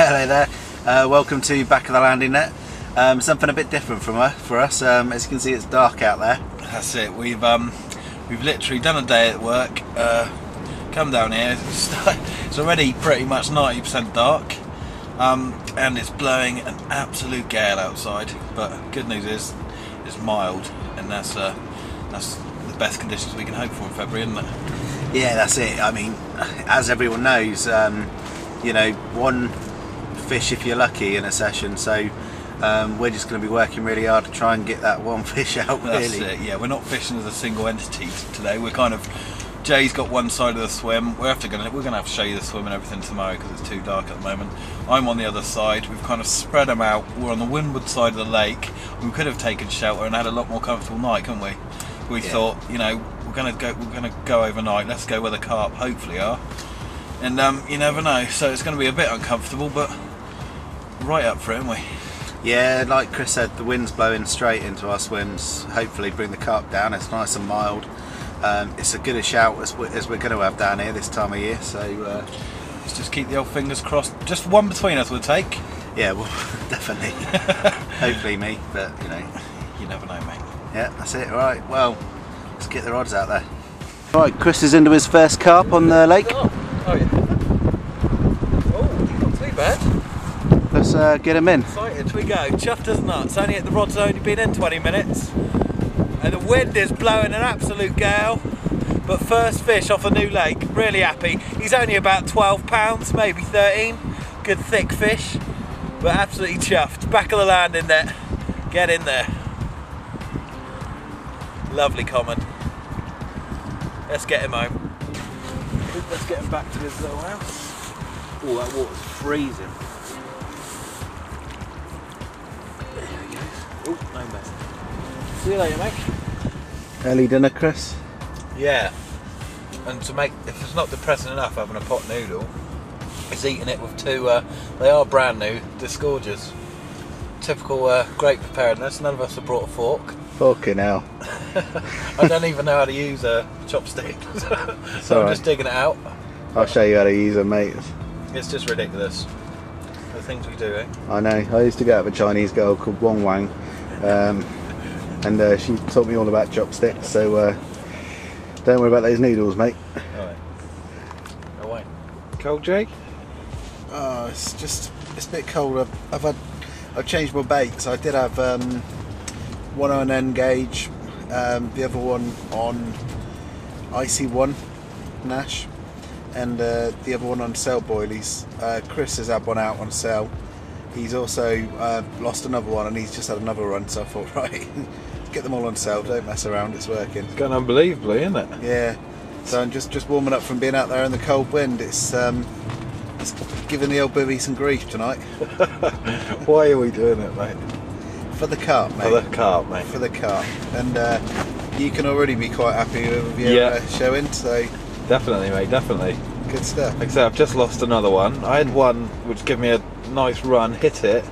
Hello there, welcome to Back of the Landing Net. Something a bit different for us. As you can see, it's dark out there. That's it. We've literally done a day at work. Come down here. It's already pretty much 90% dark, and it's blowing an absolute gale outside. But good news is, it's mild, and that's the best conditions we can hope for in February, isn't it? Yeah, that's it. I mean, as everyone knows, you know, one fish if you're lucky in a session, so we're just going to be working really hard to try and get that one fish out. That's really. it. Yeah, we're not fishing as a single entity today. We're kind of, Jay's got one side of the swim. We're gonna have to show you the swim and everything tomorrow because it's too dark at the moment. I'm on the other side. We've kind of spread them out. We're on the windward side of the lake. We could have taken shelter and had a lot more comfortable night, couldn't we? We thought, you know, we're gonna go overnight. Let's go where the carp hopefully are, and you never know. So it's going to be a bit uncomfortable, but right up for it, aren't we? Yeah, like Chris said, the wind's blowing straight into our swims. Hopefully, bring the carp down. It's nice and mild. It's as good a shout as we're going to have down here this time of year. So let's just keep the old fingers crossed. Just one between us will take. Yeah, well, definitely. Hopefully me, but you know, you never know, mate. Yeah, that's it. All right, well, let's get the rods out there. All right, Chris is into his first carp on the lake. Oh yeah. Oh, not too bad. Let's get him in. Excited we go. Chuffed as nuts. The rod's only been in 20 minutes, and the wind is blowing an absolute gale. But first fish off a new lake. Really happy. He's only about 12 pounds, maybe 13. Good thick fish, but absolutely chuffed. Back of the landing net. Get in there. Lovely common. Let's get him home. Let's get him back to his little house. Oh, that water's freezing. There he goes. Oh, no mess. See you later, mate. Early dinner, Chris? Yeah. And to make, if it's not depressing enough having a pot noodle, it's eating it with two, they are brand new, Disgorgers. Typical great preparedness. None of us have brought a fork. Fucking hell. I don't even know how to use a chopstick, so I'm just digging it out. I'll show you how to use them, mate. It's just ridiculous, the things we do, eh? I know. I used to go out with a Chinese girl called Wong Wang, and she taught me all about chopsticks, so don't worry about those noodles, mate. Alright. Away. Cold, Jake? Oh, it's a bit cold. I've changed my bait, so I did have one on N gauge, the other one on IC1 Nash, and the other one on cell boilies. Chris has had one out on cell. He's also lost another one, and he's just had another run, so I thought, right, get them all on cell, don't mess around, it's working. It's going unbelievably, isn't it? Yeah, so I'm just warming up from being out there in the cold wind. It's giving the old booby some grief tonight. Why are we doing it, mate? For the carp, mate. For the carp, mate. For the carp. And you can already be quite happy with your showing, so... Definitely, mate, definitely. Good stuff. Except I've just lost another one. I had one which gave me a nice run, hit it,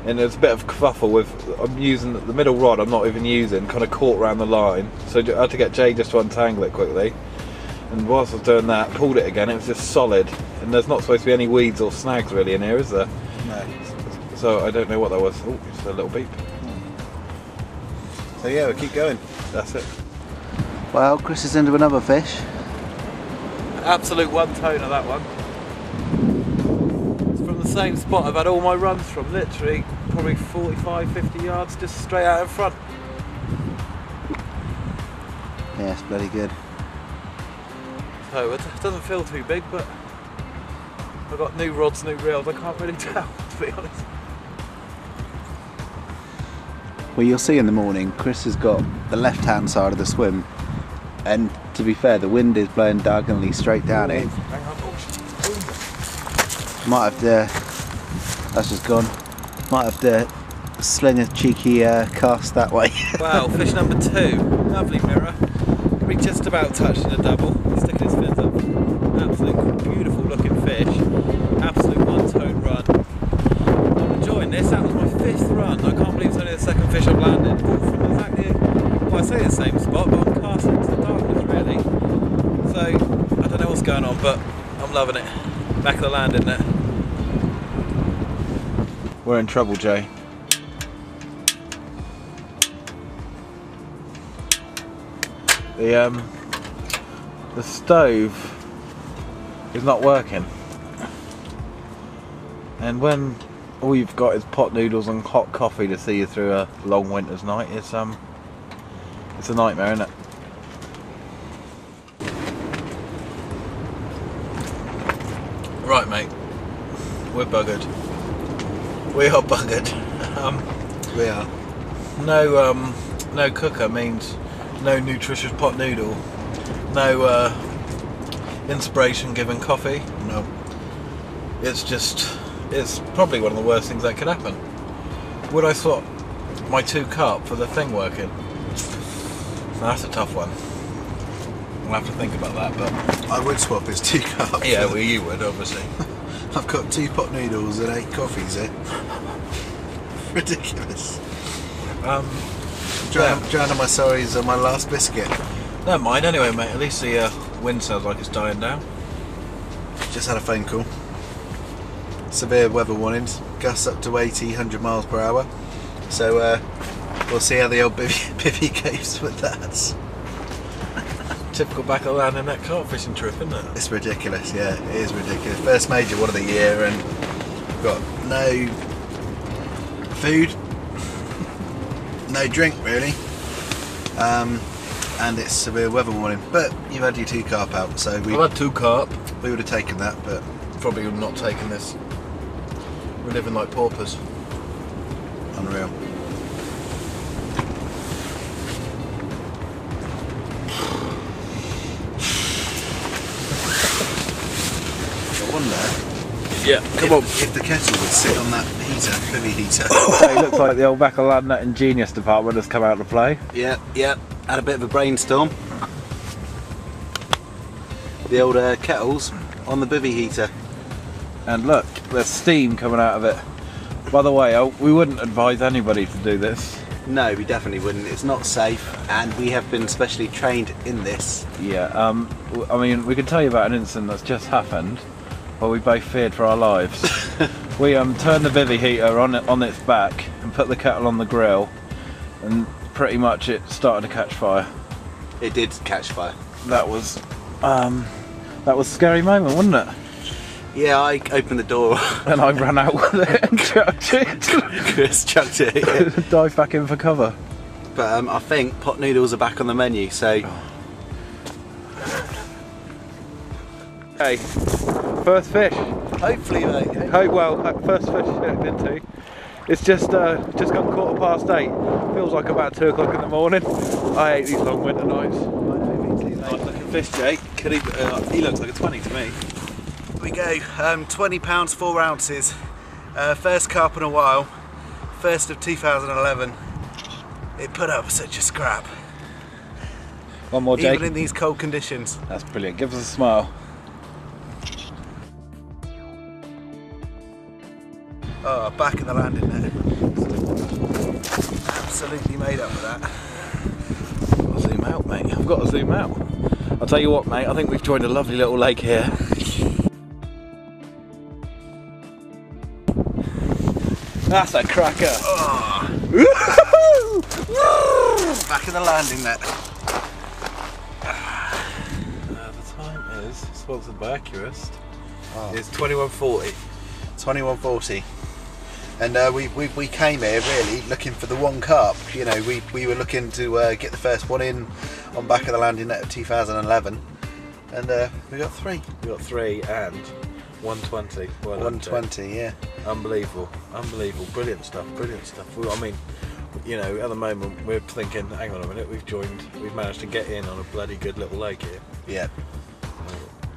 and there's a bit of kerfuffle with, I'm using the middle rod, I'm not even using, kind of caught around the line. So I had to get Jay just to untangle it quickly. And whilst I was doing that, pulled it again, it was just solid. And there's not supposed to be any weeds or snags really in here, is there? No. So I don't know what that was. Oh, just a little beep. So yeah, we'll keep going. That's it. Well, Chris is into another fish. Absolute one toner, that one. It's from the same spot I've had all my runs from, literally probably 45-50 yards just straight out in front. Yeah, it's bloody good. So it doesn't feel too big, but I've got new rods, new reels, I can't really tell, to be honest. Well, you'll see in the morning, Chris has got the left-hand side of the swim, and to be fair, the wind is blowing diagonally straight down it. Hang on. Might have to, that's just gone, might have to sling a cheeky cast that way. Wow, fish number 2, lovely mirror. Could be just about touching a double, he's sticking his fins up. Absolute beautiful looking fish, absolute one-tone run. I'm enjoying this, that was my 5th run. I can't believe it's only the 2nd fish I've landed. All from exactly, well, I say the same spot, but I'm casting into the darkness really. So, I don't know what's going on, but I'm loving it. Back of the landing there. We're in trouble, Jay. The stove is not working, and when all you've got is pot noodles and hot coffee to see you through a long winter's night, it's a nightmare, isn't it? Right, mate, we're buggered. We are buggered. We are. No cooker means no nutritious pot noodle, no inspiration giving coffee. No. It's probably one of the worst things that could happen. Would I swap my 2 Carp for the thing working? Now, that's a tough one. We'll have to think about that, but I would swap his 2 Carp. yeah, well, you would, obviously. I've got 2 pot noodles and 8 coffees here. Ridiculous. Drowning my sorries on my last biscuit. Never mind, anyway, mate. At least the wind sounds like it's dying down. Just had a phone call. Severe weather warnings, gusts up to 80, 100 miles per hour. So we'll see how the old bivvy goes with that. Typical back of the land in that carp fishing trip, isn't it? It's ridiculous, yeah, it is ridiculous. First major one of the year, and we've got no food, no drink really, and it's severe weather warning. But you've had your 2 Carp out, so I've had 2 Carp. we would have taken that, but Probably would not taken this. We're living like paupers. unreal. I wonder, Yeah, come on. if the kettle would sit on that heater, bivvy heater. It looks like the old back of land net ingenious department has come out to play. Yeah, had a bit of a brainstorm. The old kettle's on the bivvy heater. And look, there's steam coming out of it. By the way, we wouldn't advise anybody to do this. No, we definitely wouldn't. It's not safe, and we have been specially trained in this. Yeah, I mean, we can tell you about an incident that's just happened where we both feared for our lives. We turned the bivvy heater on its back and put the kettle on the grill, and pretty much it started to catch fire. It did catch fire. That was a scary moment, wasn't it? Yeah, I opened the door. And I ran out with it and chucked it. Chris chucked it. Yeah. Dive back in for cover. But I think pot noodles are back on the menu, so... Hey, first fish. Hopefully, mate. First fish hooked into. It's just got 8:15. Feels like about 2 o'clock in the morning. I hate these long winter nights. Nice looking fish, Jake. He looks like a 20 to me. We go, £20, 4 ounces. First carp in a while. First of 2011. It put up such a scrap. One more, Jake. Even in these cold conditions. That's brilliant. Give us a smile. Oh, back in the landing net. Absolutely made up for that. I've got to zoom out, mate. I've got to zoom out. I'll tell you what, mate. I think we've joined a lovely little lake here. That's a cracker. Oh. Back in the landing net. The time is, sponsored by Accurist, It's 21:40. 21:40. And we came here really looking for the 1 carp. You know, we were looking to get the first one in on back of the landing net of 2011. And we got 3. We got 3 and 120. Well, 120, yeah. Unbelievable, brilliant stuff. Well, I mean, you know, at the moment we're thinking, hang on a minute, we've managed to get in on a bloody good little lake here. Yeah.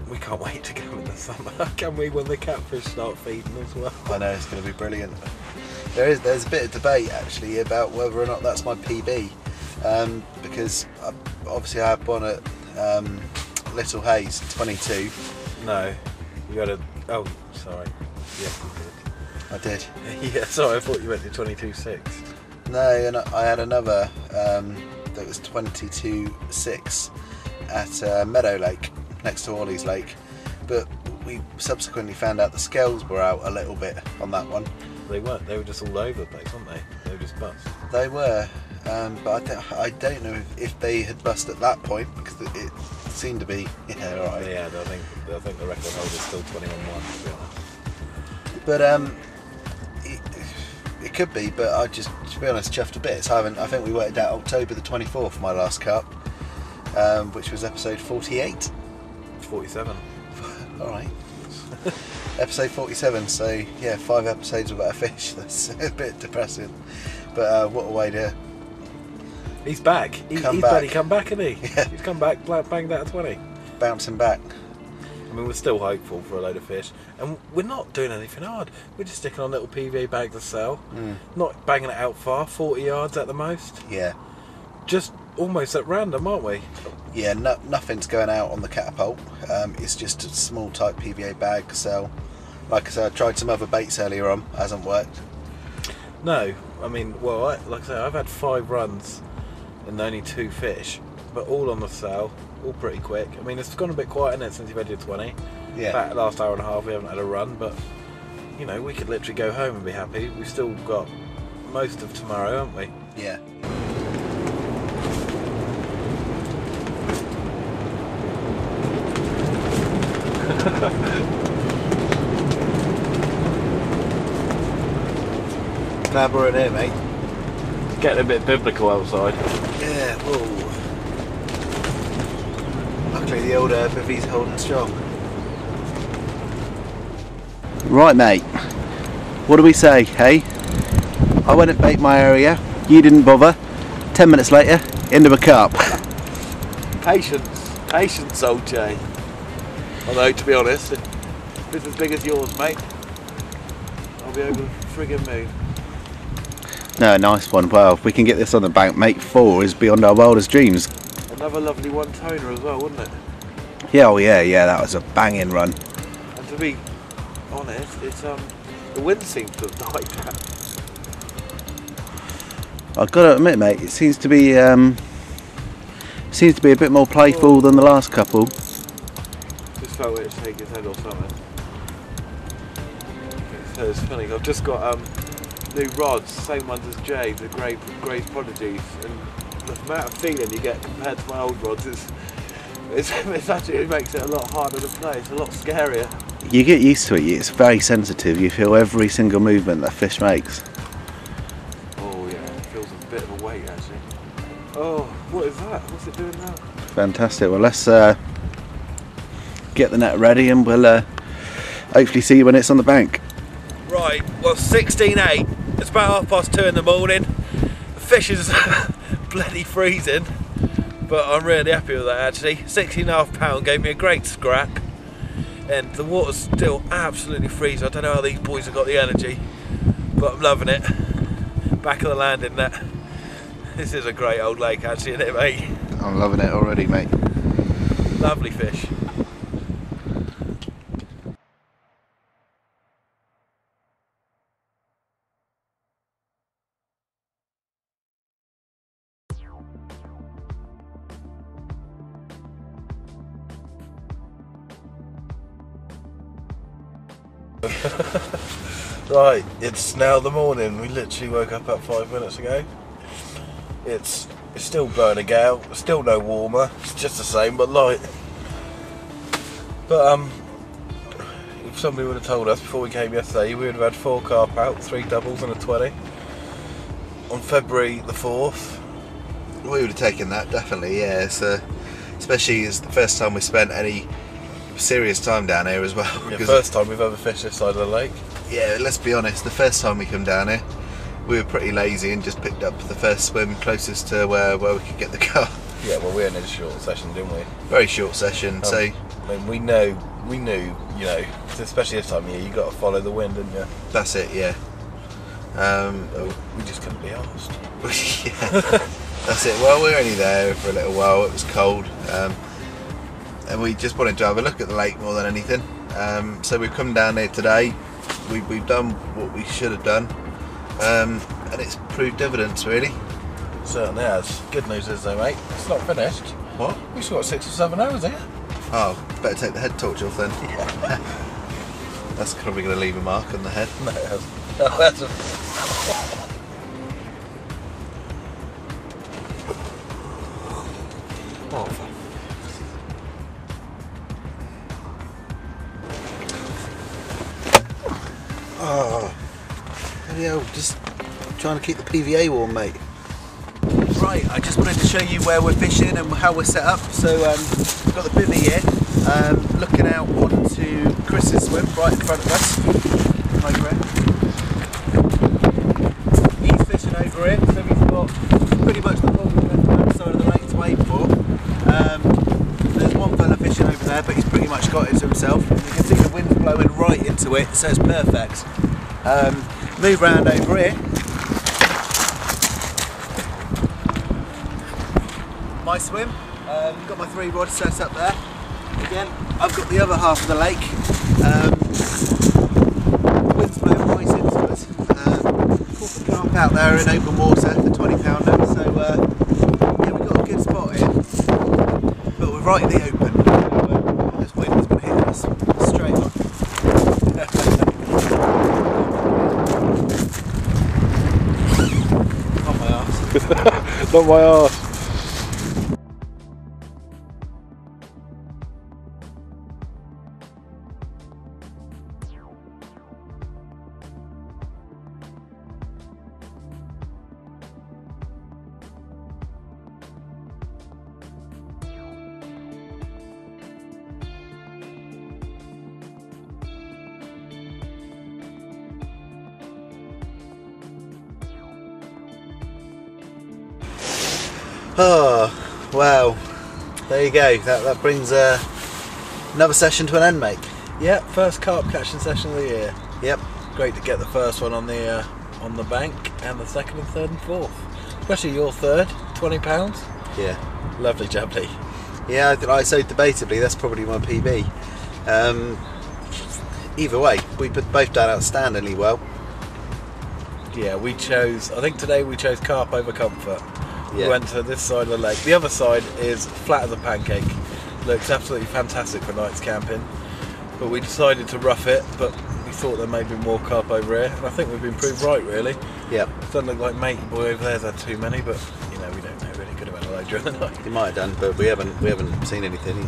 We can't wait to go in the summer, can we, when the catfish start feeding as well? I know, it's going to be brilliant. There's a bit of debate actually about whether or not that's my PB, because obviously I had one at Little Hayes, 22. No, you had oh, sorry. Yes, you did. I did. Yeah, sorry, I thought you meant the 22.6. No, and I had another that was 22.6 at Meadow Lake, next to Ollie's Lake. But we subsequently found out the scales were out a little bit on that one. They weren't. They were just all over the place, weren't they? They were just bust. They were, but I don't know if they had bust at that point, because it seemed to be, yeah, all right. Yeah, I think the record holder is still 21-1, to be honest. But it could be, but I just, to be honest, chuffed to bits. I think we worked out October the 24th for my last Carp, which was episode 48. 47. All right. Episode 47, so yeah, 5 episodes without a fish. That's a bit depressing, but what a way to he's back. He's barely come back, isn't he? Yeah. He's come back, banged out a 20. Bouncing back. I mean, we're still hopeful for a load of fish, and we're not doing anything hard. We're just sticking on little PVA bags to sell, not banging it out far, 40 yards at the most. Yeah. Just almost at random, aren't we? Yeah, nothing's going out on the catapult. It's just a small type PVA bag sell. Like I said, I tried some other baits earlier on, hasn't worked. No, I mean, well, like I say, I've had 5 runs and only 2 fish, but all on the sale, all pretty quick. I mean, it's gone a bit quiet, isn't it, since you've had your 20? Yeah. That last hour and a half, we haven't had a run, but you know, we could literally go home and be happy. We've still got most of tomorrow, haven't we? Yeah. Glad we're in here, mate. It's getting a bit biblical outside. Yeah, whoa. Luckily the old bivvy's holding strong. Right, mate. What do we say, hey? I went and bait my area, you didn't bother. 10 minutes later, into a carp. Patience, old Jay. Although, to be honest, if it's as big as yours, mate, I'll be over the friggin' moon. No, nice one. Well, if we can get this on the bank, mate, 4 is beyond our wildest dreams. Another lovely one-toner as well, wouldn't it? Yeah, oh yeah, that was a banging run. And to be honest, it's the wind seems to have died down. I've got to admit, mate, it seems to be a bit more playful than the last couple. Just felt it to take his head or something. It's funny. I've just got new rods, same ones as Jay, the Grey Prodigies, and the amount of feeling you get compared to my old rods it's actually, it makes it a lot harder to play. It's a lot scarier. You get used to it. It's very sensitive. You feel every single movement that fish makes. Oh yeah, it feels a bit of a weight actually. Oh, what is that? What's it doing now? Fantastic. Well, let's get the net ready, and we'll hopefully see you when it's on the bank. Right, well, 16:08. It's about 2:30 in the morning. The fish is bloody freezing, but I'm really happy with that actually. 16.5 pound gave me a great scrap, and the water's still absolutely freezing. I don't know how these boys have got the energy, but I'm loving it. Back of the landing net. This is a great old lake actually, isn't it, mate? I'm loving it already, mate. Lovely fish. Right, it's now the morning. We literally woke up about 5 minutes ago. It's still burning a gale, still no warmer, it's just the same but light. But if somebody would have told us before we came yesterday, we would have had 4 carp out, 3 doubles and a 20 on February the 4th. We would have taken that, definitely, yeah. It's, especially as the first time we spent any serious time down here as well. Yeah, first time we've ever fished this side of the lake. Yeah, let's be honest, the first time we come down here, we were pretty lazy and just picked up the first swim closest to where we could get the car. Yeah, well, we had a short session, didn't we? Very short session, so... I mean, we knew, you know, especially this time of year, you got to follow the wind, didn't you? That's it, yeah. We just couldn't be arsed. Yeah, that's it. Well, we were only there for a little while, it was cold, and we just wanted to have a look at the lake more than anything. So we've come down here today, we've done what we should have done, and it's proved dividends, really. It certainly has. Good news is though, mate, it's not finished. What? We've still got 6 or 7 hours here. Oh, better take the head torch off then. Yeah. That's probably going to leave a mark on the head. No, it hasn't. Oh, that's a... Oh, hell, just trying to keep the PVA warm, mate. Right, I just wanted to show you where we're fishing and how we're set up. So we've got the bivvy here, looking out onto Chris's swim right in front of us. Hi, Greg. He's fishing over it, so he's got pretty much the whole left side of the lake to aim for. There's one fella fishing over there, but he's pretty much got it to himself. You can see the wind's blowing right into it, so it's perfect. Move round over here. My swim, got my 3 rods set up there. Again, I've got the other half of the lake. The wind's blowing right into us. Caught the carp out there in open water, the 20 pounder. So yeah, we've got a good spot here, but we're right in the open. This wind has been hitting us straight on. Not my arse. Not my arse. Oh, wow. There you go. That brings another session to an end, mate. Yeah, first carp catching session of the year. Yep. Great to get the first one on the bank, and the second and third and fourth. Especially your third, £20. Yeah. Lovely jubbly. Yeah, I so debatably that's probably my PB. Either way, we both done outstandingly well. Yeah, I think today we chose carp over comfort. Yeah. We went to this side of the lake. The other side is flat as a pancake. Looks absolutely fantastic for nights camping. But we decided to rough it, but we thought there may be more carp over here. And I think we've been proved right, really. Yep. It doesn't look like matey boy over there's had too many, but you know, we don't know really. Could have had a load during the night. He might have done, but we haven't seen anything.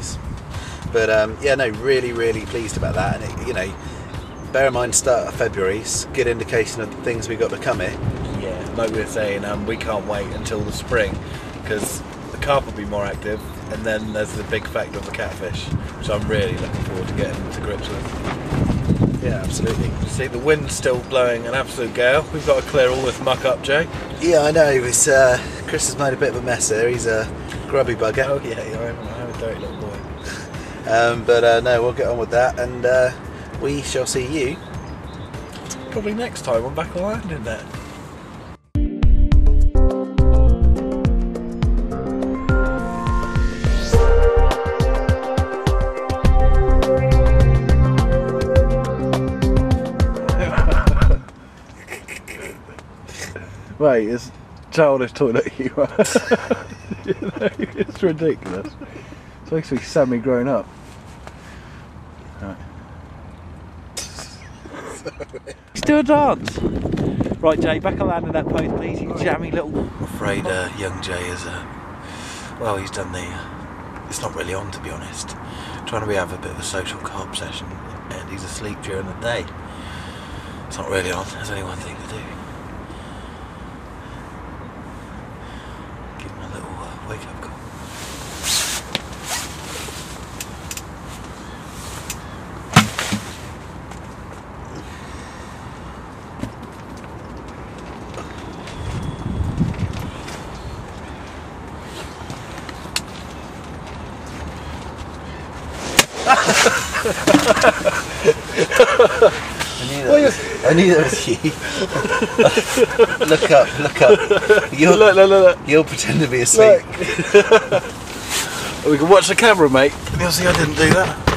But yeah, no, really pleased about that. And it, you know, bear in mind, start of February, it's a good indication of the things we've got to come here. Yeah, like we were saying, we can't wait until the spring because the carp will be more active, and then there's the big factor of the catfish, which I'm really looking forward to getting to grips with. Yeah, absolutely. See, the wind's still blowing an absolute gale. We've got to clear all this muck up, Jay. Yeah, I know. It's Chris has made a bit of a mess here. He's a grubby bugger. Oh yeah, I'm a dirty little boy. But no, we'll get on with that, and we shall see you probably next time I'm back on land in there. Mate, it's childish talking at you. You know, it's ridiculous. It's supposed to be semi-grown up. Right. Let's do a dance. Right, Jay, back on land in that pose, please. You jammy little. I'm afraid young Jay is well, he's done the. It's not really on, to be honest. Trying to have a bit of a social carp session, and he's asleep during the day. It's not really on. There's only one thing to do. Give him a little wake-up call. I knew that was you. Look up. You'll pretend to be asleep. We can watch the camera, mate, and you'll see I didn't do that.